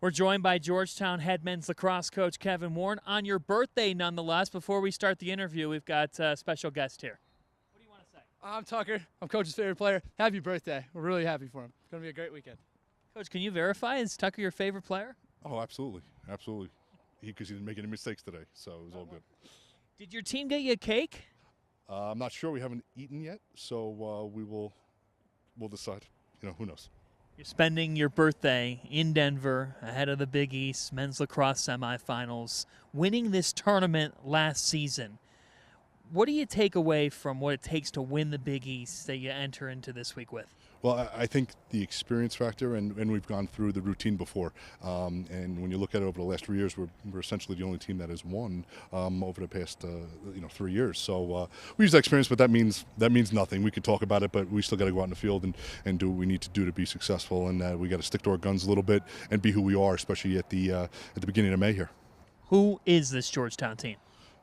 We're joined by Georgetown head men's lacrosse coach Kevin Warne on your birthday, nonetheless. Before we start the interview, we've got a special guest here. What do you want to say? I'm Tucker. I'm Coach's favorite player. Happy birthday. We're really happy for him. It's going to be a great weekend. Coach, can you verify? Is Tucker your favorite player? Oh, absolutely. Absolutely. Because he didn't make any mistakes today, so it was all good. Did your team get you a cake? I'm not sure. We haven't eaten yet, so we'll decide. Who knows? You're spending your birthday in Denver ahead of the Big East men's lacrosse semifinals, winning this tournament last season. What do you take away from what it takes to win the Big East that you enter into this week with? Well, I think the experience factor, and we've gone through the routine before. And when you look at it over the last 3 years, we're essentially the only team that has won over the past 3 years. So we use that experience, but that means nothing. We can talk about it, but we still got to go out in the field and do what we need to do to be successful. And we got to stick to our guns a little bit and be who we are, especially at the beginning of May here. Who is this Georgetown team?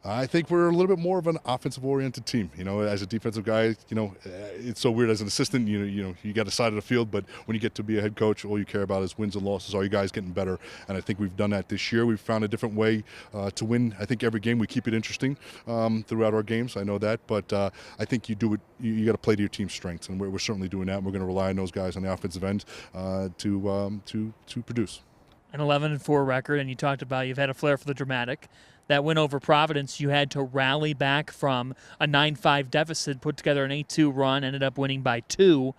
I think we're a little bit more of an offensive-oriented team. As a defensive guy, it's so weird as an assistant. You got a side of the field, but when you get to be a head coach, all you care about is wins and losses. Are you guys getting better? And I think we've done that this year. We've found a different way to win. I think every game we keep it interesting throughout our games. I know that, but I think you do it. You got to play to your team's strengths, and we're certainly doing that. And we're going to rely on those guys on the offensive end to produce. An 11-4 record, and you talked about you've had a flair for the dramatic. That win over Providence, you had to rally back from a 9-5 deficit, put together an 8-2 run, ended up winning by 2.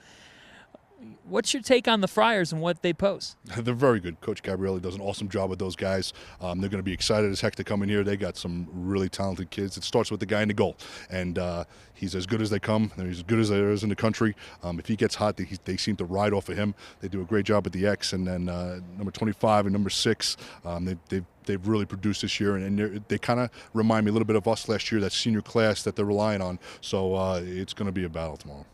What's your take on the Friars and what they pose? They're very good. Coach Gabrielli does an awesome job with those guys. They're going to be excited as heck to come in here. They got some really talented kids. It starts with the guy in the goal, and he's as good as they come. He's as good as there is in the country. If he gets hot, they seem to ride off of him. They do a great job at the X, and then number 25 and number 6, they've really produced this year, and they kind of remind me a little bit of us last year, that senior class that they're relying on. So it's going to be a battle tomorrow.